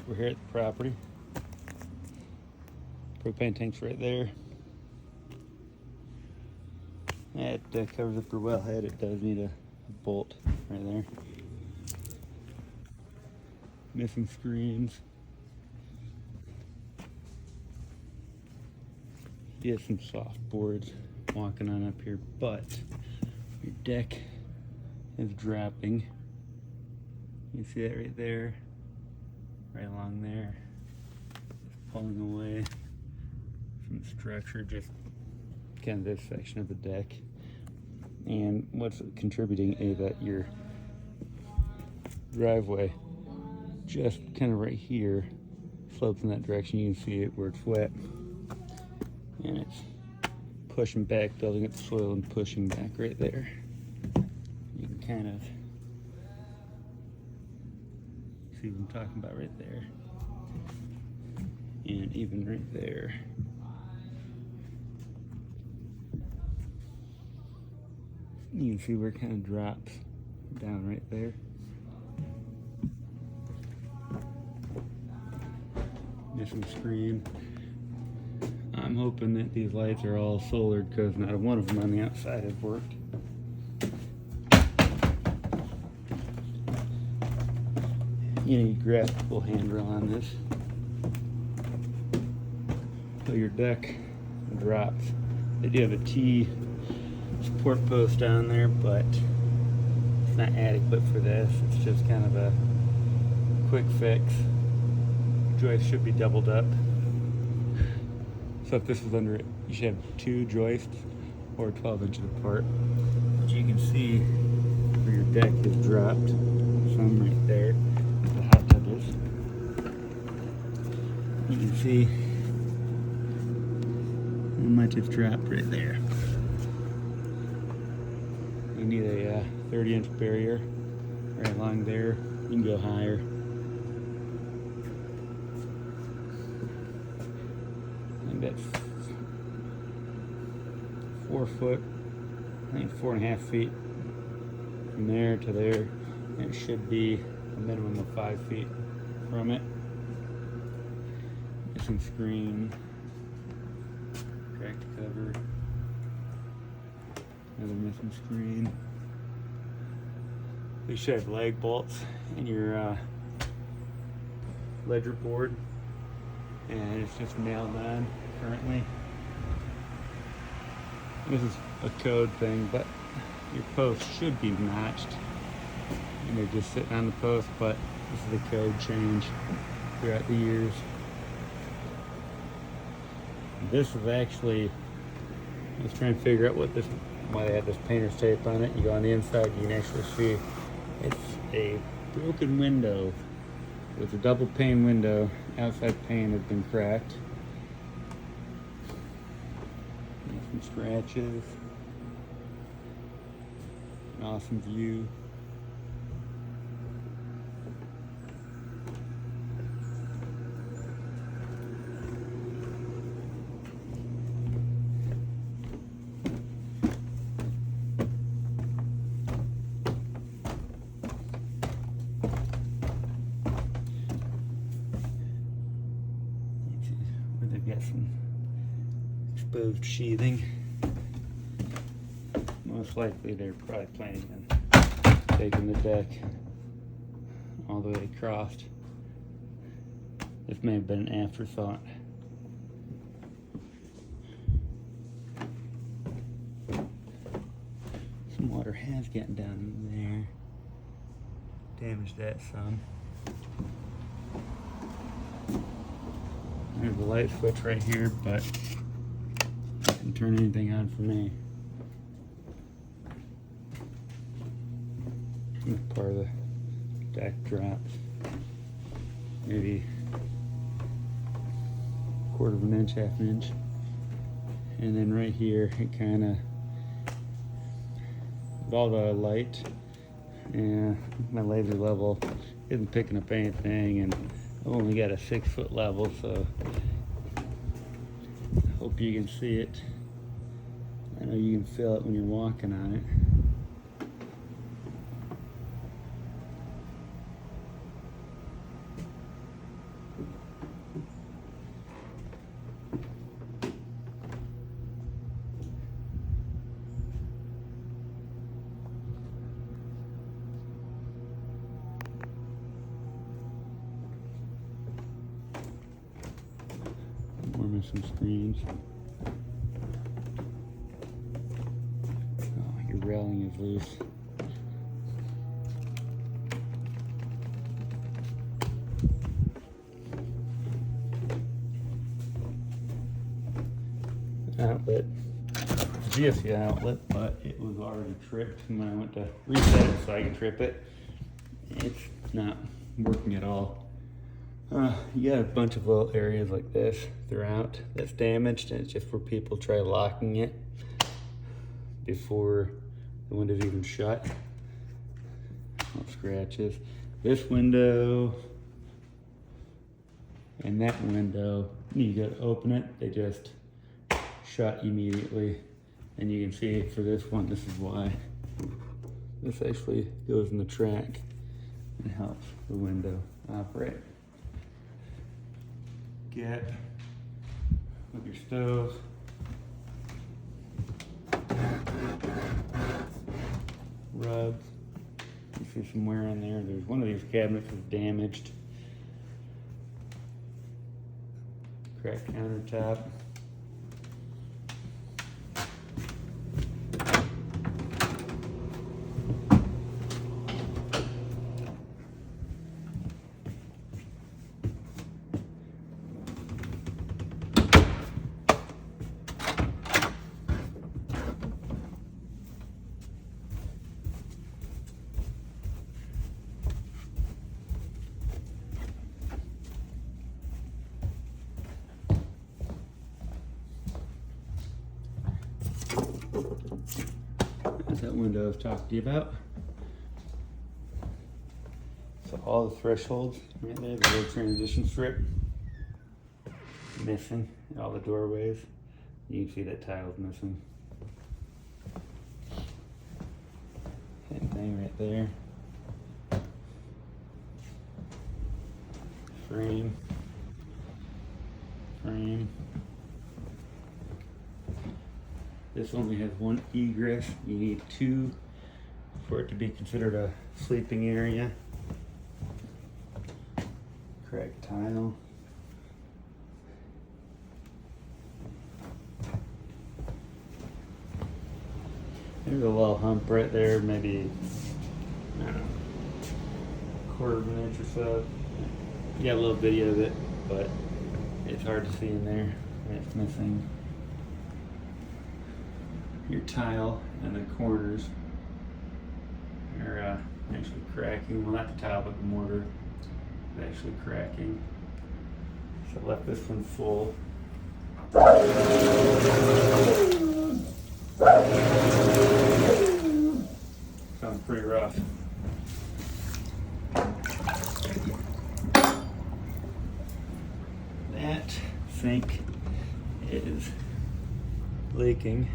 We're here at the property. Propane tank's right there. That covers up the wellhead. It does need a bolt right there. Missing screens. You have some soft boards walking on up here, but your deck is dropping. You can see that right there, right along there. It's pulling away from the structure, just kind of this section of the deck. And what's contributing is that your driveway, just kind of right here, slopes in that direction. You can see it where it's wet. And it's pushing back, building up the soil and pushing back right there. You can kind of see what I'm talking about right there. And even right there. You can see where it kind of drops down right there. Missing screen. I'm hoping that these lights are all solar because not one of them on the outside has worked. You need a graspable handrail on this. So your deck drops. They do have a T support post down there, but it's not adequate for this. It's just kind of a quick fix. Joist should be doubled up. So if this was under it, you should have two joists or 12 inches apart. But you can see where your deck is dropped. Some right there, where the hot tub is. You can see how much it's dropped right there. You need a 30-inch barrier right along there. You can go higher. That's 4 foot, I think 4.5 feet from there to there, and it should be a minimum of 5 feet from it. Missing screen, cracked cover, another missing screen. You should have lag bolts in your ledger board, and it's just nailed on currently. This is a code thing, but your post should be notched. And they're just sitting on the post, but this is a code change throughout the years. This is actually, I was trying to figure out why they had this painter's tape on it. You go on the inside, you can actually see it's a broken window. It's a double pane window. Outside pane has been cracked. Some scratches. An awesome view. Where they've got some exposed sheathing. Most likely they're probably planning on taking the deck all the way across. This may have been an afterthought. Some water has gotten down in there. Damaged that some. There's a light switch right here, but didn't turn anything on for me. Part of the deck drops. Maybe 1/4 of an inch, 1/2 inch. And then right here, it kind of, with all the light, yeah, my laser level isn't picking up anything, and I've only got a 6 foot level, so I hope you can see it. I know you can feel it when you're walking on it. missing screens. Oh, your railing is loose. Outlet, GFC outlet, but it was already tripped when I went to reset it so I could trip it. It's not working at all. You got a bunch of little areas like this throughout that's damaged, and it's just where people try locking it before the window's even shut. Little scratches. This window and that window, you go to open it, they just shut immediately. And you can see for this one, this is why. This actually goes in the track and helps the window operate. Gap with your stove. Rubs. You see some wear on there. There's one of these cabinets is damaged. Cracked countertop. That's that window I was talking to you about. So all the thresholds right there, the little transition strip missing, all the doorways. You can see that tile's missing. Same thing right there. Frame. This only has one egress. You need two for it to be considered a sleeping area. Cracked tile. There's a little hump right there, maybe, I don't know, a quarter of an inch or so. You got a little video of it, but it's hard to see in there. It's missing your tile, and the corners are actually cracking. Well, not the tile, but the mortar is actually cracking. So I left this one full. Sounds pretty rough. That sink is leaking.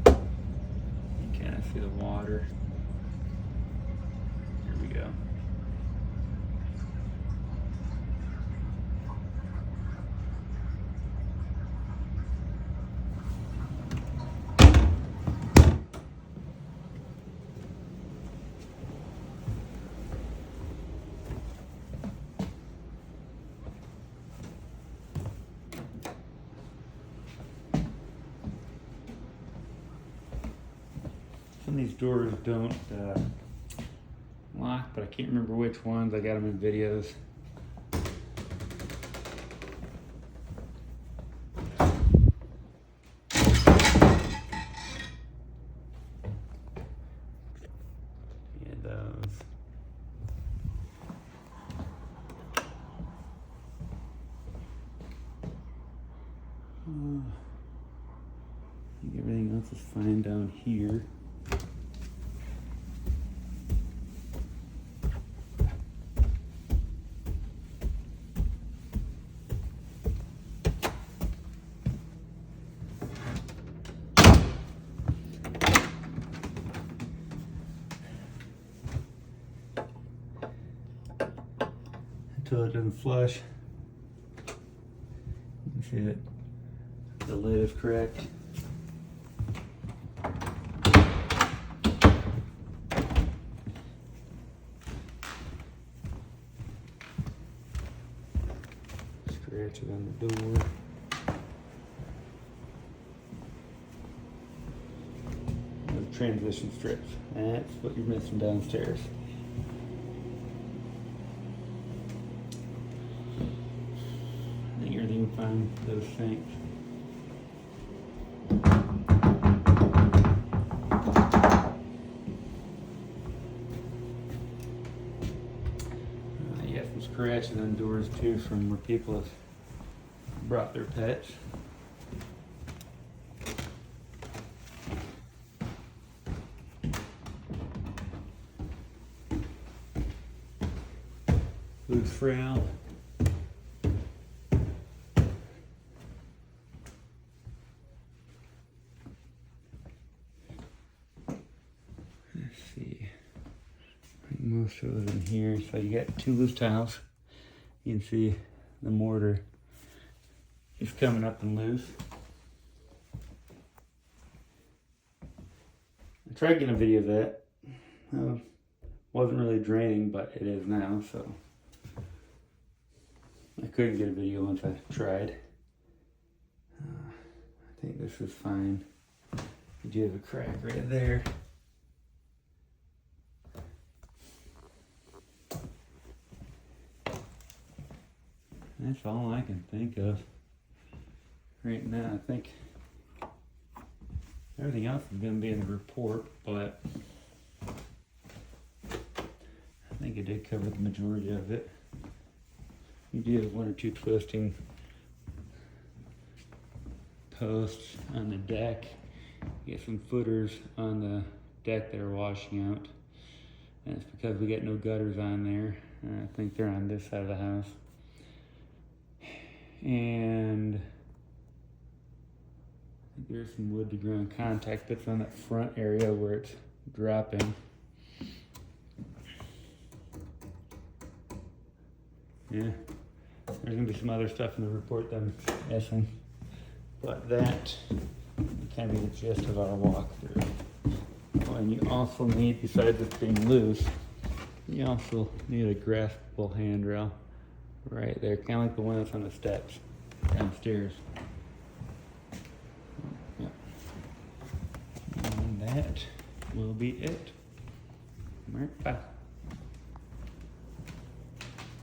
You kind of see the water. Here we go. Some of these doors don't lock, but I can't remember which ones. I got them in videos. Yeah, those. I think everything else is fine down here. Until it doesn't flush. You can see that the lid is correct. scratch it on the door. The transition strips. That's what you're missing downstairs. I think everything fine with those sinks. You got some scratches on doors too from where people have brought their pets. Loose frame. Let's see. I think most of those in here. So you got 2 loose tiles. You can see the mortar is coming up and loose. I tried getting a video of that. Wasn't really draining, but it is now, so I couldn't get a video once I tried. I think this is fine. You do have a crack right there. That's all I can think of right now. I think everything else is going to be in the report, but I think it did cover the majority of it. You do have 1 or 2 twisting posts on the deck. You get some footers on the deck that are washing out. And it's because we got no gutters on there. I think they're on this side of the house. And I think there's some wood to ground contact that's on that front area where it's dropping. Yeah, there's gonna be some other stuff in the report that I'm guessing, but that kind of be the gist of our walkthrough. Oh, and you also need, besides this being loose, you also need a graspable handrail right there, kind of like the one that's on the steps downstairs. Yep. And that will be it. All right, bye.